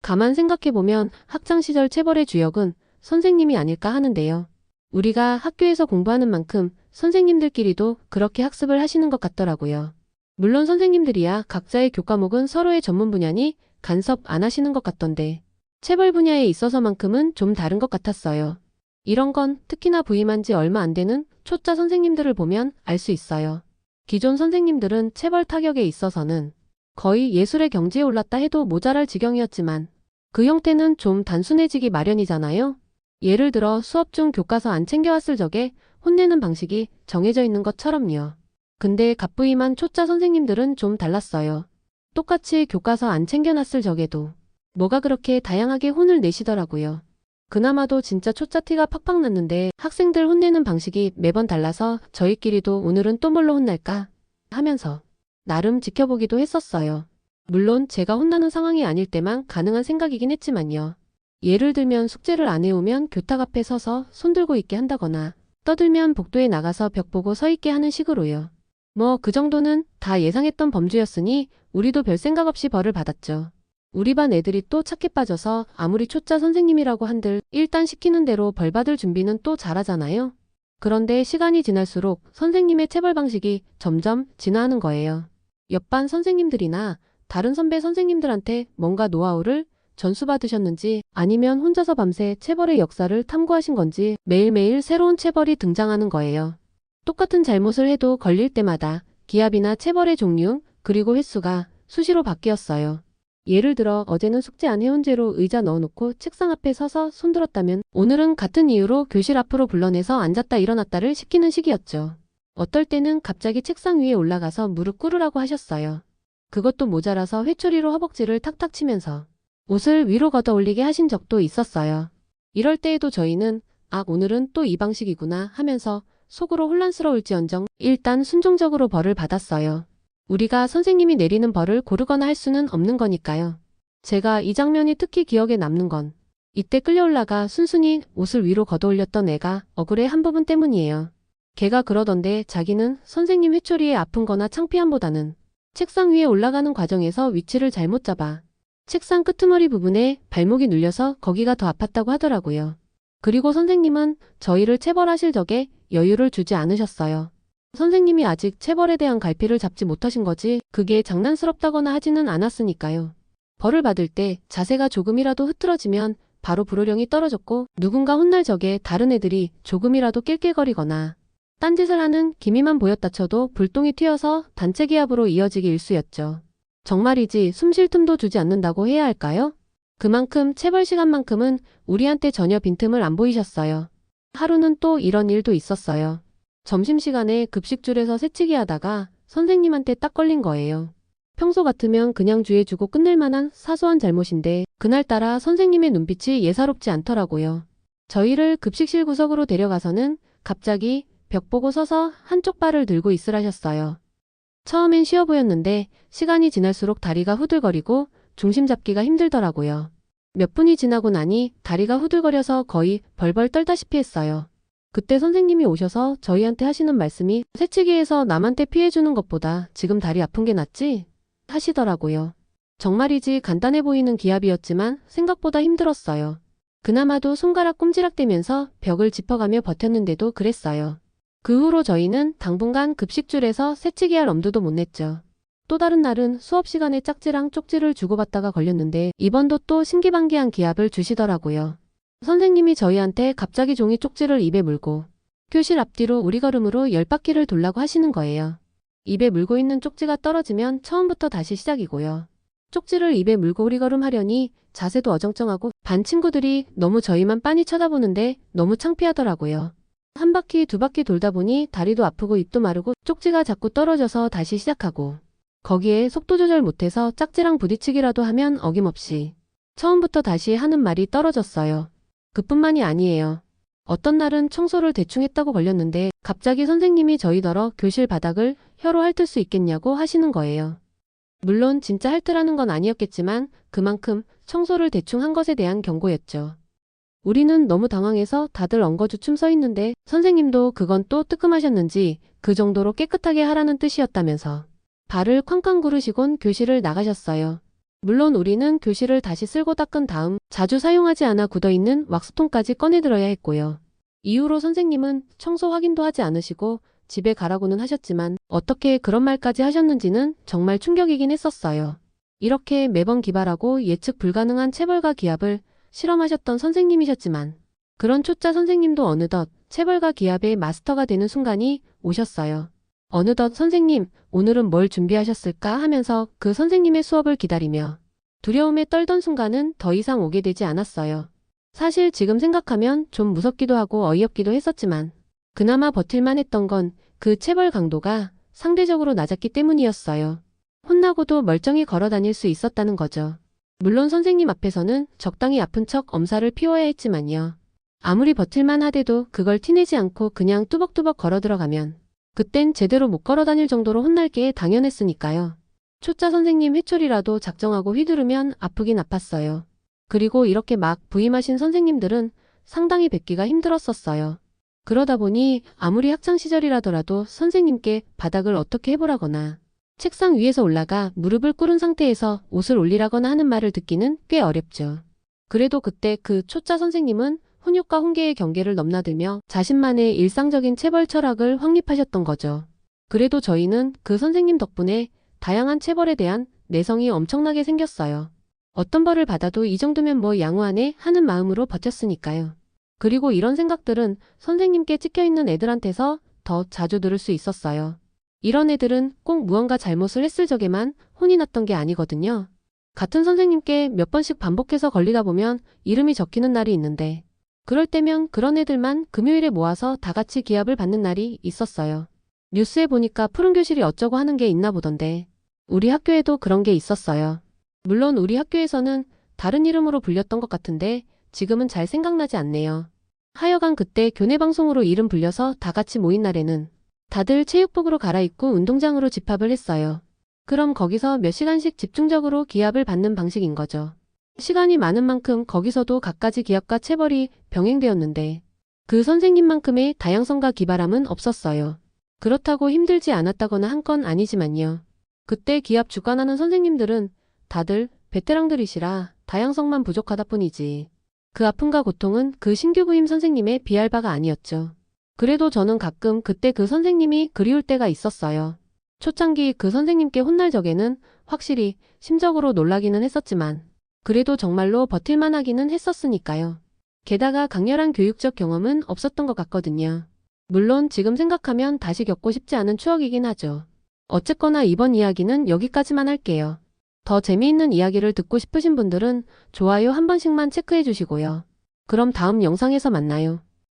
가만 생각해보면 학창시절 체벌의 주역은 선생님이 아닐까 하는데요. 우리가 학교에서 공부하는 만큼 선생님들끼리도 그렇게 학습을 하시는 것 같더라고요. 물론 선생님들이야 각자의 교과목은 서로의 전문 분야니 간섭 안 하시는 것 같던데 체벌 분야에 있어서만큼은 좀 다른 것 같았어요. 이런 건 특히나 부임한 지 얼마 안 되는 초짜 선생님들을 보면 알 수 있어요. 기존 선생님들은 체벌 타격에 있어서는 거의 예술의 경지에 올랐다 해도 모자랄 지경이었지만 그 형태는 좀 단순해지기 마련이잖아요. 예를 들어 수업 중 교과서 안 챙겨왔을 적에 혼내는 방식이 정해져 있는 것처럼요. 근데 갓부임한 초짜 선생님들은 좀 달랐어요. 똑같이 교과서 안 챙겨놨을 적에도 뭐가 그렇게 다양하게 혼을 내시더라고요. 그나마도 진짜 초짜 티가 팍팍 났는데 학생들 혼내는 방식이 매번 달라서 저희끼리도 오늘은 또 뭘로 혼날까 하면서 나름 지켜보기도 했었어요. 물론 제가 혼나는 상황이 아닐 때만 가능한 생각이긴 했지만요. 예를 들면 숙제를 안 해오면 교탁 앞에 서서 손 들고 있게 한다거나 떠들면 복도에 나가서 벽 보고 서 있게 하는 식으로요. 뭐 그 정도는 다 예상했던 범주였으니 우리도 별 생각 없이 벌을 받았죠. 우리 반 애들이 또 착해 빠져서 아무리 초짜 선생님이라고 한들 일단 시키는 대로 벌 받을 준비는 또 잘하잖아요. 그런데 시간이 지날수록 선생님의 체벌 방식이 점점 진화하는 거예요. 옆반 선생님들이나 다른 선배 선생님들한테 뭔가 노하우를 전수받으셨는지 아니면 혼자서 밤새 체벌의 역사를 탐구하신 건지 매일매일 새로운 체벌이 등장하는 거예요. 똑같은 잘못을 해도 걸릴 때마다 기합이나 체벌의 종류 그리고 횟수가 수시로 바뀌었어요. 예를 들어 어제는 숙제 안 해온 죄로 의자 넣어놓고 책상 앞에 서서 손들었다면 오늘은 같은 이유로 교실 앞으로 불러내서 앉았다 일어났다를 시키는 식이었죠. 어떨 때는 갑자기 책상 위에 올라가서 무릎 꿇으라고 하셨어요. 그것도 모자라서 회초리로 허벅지를 탁탁 치면서 옷을 위로 걷어 올리게 하신 적도 있었어요. 이럴 때에도 저희는 오늘은 또 이 방식이구나 하면서 속으로 혼란스러울지언정 일단 순종적으로 벌을 받았어요. 우리가 선생님이 내리는 벌을 고르거나 할 수는 없는 거니까요. 제가 이 장면이 특히 기억에 남는 건 이때 끌려올라가 순순히 옷을 위로 걷어 올렸던 애가 억울해 한 부분 때문이에요. 걔가 그러던데 자기는 선생님 회초리에 아픈 거나 창피함보다는 책상 위에 올라가는 과정에서 위치를 잘못 잡아 책상 끄트머리 부분에 발목이 눌려서 거기가 더 아팠다고 하더라고요. 그리고 선생님은 저희를 체벌하실 적에 여유를 주지 않으셨어요. 선생님이 아직 체벌에 대한 갈피를 잡지 못하신 거지 그게 장난스럽다거나 하지는 않았으니까요. 벌을 받을 때 자세가 조금이라도 흐트러지면 바로 불호령이 떨어졌고 누군가 혼날 적에 다른 애들이 조금이라도 낄낄거리거나 딴짓을 하는 기미만 보였다 쳐도 불똥이 튀어서 단체 기합으로 이어지기 일쑤였죠. 정말이지 숨 쉴 틈도 주지 않는다고 해야 할까요? 그만큼 체벌 시간만큼은 우리한테 전혀 빈틈을 안 보이셨어요. 하루는 또 이런 일도 있었어요. 점심시간에 급식줄에서 새치기 하다가 선생님한테 딱 걸린 거예요. 평소 같으면 그냥 주의해주고 끝낼 만한 사소한 잘못인데 그날따라 선생님의 눈빛이 예사롭지 않더라고요. 저희를 급식실 구석으로 데려가서는 갑자기 벽 보고 서서 한쪽 발을 들고 있으라셨어요. 처음엔 쉬워 보였는데 시간이 지날수록 다리가 후들거리고 중심 잡기가 힘들더라고요. 몇 분이 지나고 나니 다리가 후들거려서 거의 벌벌 떨다시피 했어요. 그때 선생님이 오셔서 저희한테 하시는 말씀이 새치기에서 남한테 피해주는 것보다 지금 다리 아픈 게 낫지? 하시더라고요. 정말이지 간단해 보이는 기합이었지만 생각보다 힘들었어요. 그나마도 손가락 꼼지락대면서 벽을 짚어가며 버텼는데도 그랬어요. 그 후로 저희는 당분간 급식줄에서 새치기할 엄두도 못 냈죠. 또 다른 날은 수업 시간에 짝지랑 쪽지를 주고받다가 걸렸는데 이번도 또 신기반기한 기합을 주시더라고요. 선생님이 저희한테 갑자기 종이 쪽지를 입에 물고 교실 앞뒤로 우리 걸음으로 10바퀴를 돌라고 하시는 거예요. 입에 물고 있는 쪽지가 떨어지면 처음부터 다시 시작이고요. 쪽지를 입에 물고 우리 걸음 하려니 자세도 어정쩡하고 반 친구들이 너무 저희만 빤히 쳐다보는데 너무 창피하더라고요. 한 바퀴 두 바퀴 돌다 보니 다리도 아프고 입도 마르고 쪽지가 자꾸 떨어져서 다시 시작하고 거기에 속도 조절 못해서 짝지랑 부딪히기라도 하면 어김없이 처음부터 다시 하는 말이 떨어졌어요. 그뿐만이 아니에요. 어떤 날은 청소를 대충 했다고 걸렸는데 갑자기 선생님이 저희더러 교실 바닥을 혀로 핥을 수 있겠냐고 하시는 거예요. 물론 진짜 핥으라는 건 아니었겠지만 그만큼 청소를 대충 한 것에 대한 경고였죠. 우리는 너무 당황해서 다들 엉거주춤 서 있는데 선생님도 그건 또 뜨끔하셨는지 그 정도로 깨끗하게 하라는 뜻이었다면서 발을 쾅쾅 구르시곤 교실을 나가셨어요. 물론 우리는 교실을 다시 쓸고 닦은 다음 자주 사용하지 않아 굳어있는 왁스통까지 꺼내들어야 했고요. 이후로 선생님은 청소 확인도 하지 않으시고 집에 가라고는 하셨지만 어떻게 그런 말까지 하셨는지는 정말 충격이긴 했었어요. 이렇게 매번 기발하고 예측 불가능한 체벌과 기합을 실험하셨던 선생님이셨지만 그런 초짜 선생님도 어느덧 체벌과 기합의 마스터가 되는 순간이 오셨어요. 어느덧 선생님, 오늘은 뭘 준비하셨을까 하면서 그 선생님의 수업을 기다리며 두려움에 떨던 순간은 더 이상 오게 되지 않았어요. 사실 지금 생각하면 좀 무섭기도 하고 어이없기도 했었지만 그나마 버틸만 했던 건 그 체벌 강도가 상대적으로 낮았기 때문이었어요. 혼나고도 멀쩡히 걸어 다닐 수 있었다는 거죠. 물론 선생님 앞에서는 적당히 아픈 척 엄살을 피워야 했지만요. 아무리 버틸만 하대도 그걸 티내지 않고 그냥 뚜벅뚜벅 걸어 들어가면 그땐 제대로 못 걸어 다닐 정도로 혼날 게 당연했으니까요. 초짜 선생님 회초리라도 작정하고 휘두르면 아프긴 아팠어요. 그리고 이렇게 막 부임하신 선생님들은 상당히 뵙기가 힘들었었어요. 그러다 보니 아무리 학창시절이라더라도 선생님께 바닥을 어떻게 해보라거나 책상 위에서 올라가 무릎을 꿇은 상태에서 옷을 올리라거나 하는 말을 듣기는 꽤 어렵죠. 그래도 그때 그 초짜 선생님은 훈육과 훈계의 경계를 넘나들며 자신만의 일상적인 체벌 철학을 확립하셨던 거죠. 그래도 저희는 그 선생님 덕분에 다양한 체벌에 대한 내성이 엄청나게 생겼어요. 어떤 벌을 받아도 이 정도면 뭐 양호하네 하는 마음으로 버텼으니까요. 그리고 이런 생각들은 선생님께 찍혀있는 애들한테서 더 자주 들을 수 있었어요. 이런 애들은 꼭 무언가 잘못을 했을 적에만 혼이 났던 게 아니거든요. 같은 선생님께 몇 번씩 반복해서 걸리다 보면 이름이 적히는 날이 있는데 그럴 때면 그런 애들만 금요일에 모아서 다 같이 기합을 받는 날이 있었어요. 뉴스에 보니까 푸른 교실이 어쩌고 하는 게 있나 보던데 우리 학교에도 그런 게 있었어요. 물론 우리 학교에서는 다른 이름으로 불렸던 것 같은데 지금은 잘 생각나지 않네요. 하여간 그때 교내 방송으로 이름 불려서 다 같이 모인 날에는 다들 체육복으로 갈아입고 운동장으로 집합을 했어요. 그럼 거기서 몇 시간씩 집중적으로 기합을 받는 방식인 거죠. 시간이 많은 만큼 거기서도 갖가지 기합과 체벌이 병행되었는데 그 선생님만큼의 다양성과 기발함은 없었어요. 그렇다고 힘들지 않았다거나 한 건 아니지만요. 그때 기합 주관하는 선생님들은 다들 베테랑들이시라 다양성만 부족하다 뿐이지. 그 아픔과 고통은 그 신규 부임 선생님의 비할 바가 아니었죠. 그래도 저는 가끔 그때 그 선생님이 그리울 때가 있었어요. 초창기 그 선생님께 혼날 적에는 확실히 심적으로 놀라기는 했었지만 그래도 정말로 버틸만 하기는 했었으니까요. 게다가 강렬한 교육적 경험은 없었던 것 같거든요. 물론 지금 생각하면 다시 겪고 싶지 않은 추억이긴 하죠. 어쨌거나 이번 이야기는 여기까지만 할게요. 더 재미있는 이야기를 듣고 싶으신 분들은 좋아요 한 번씩만 체크해 주시고요. 그럼 다음 영상에서 만나요.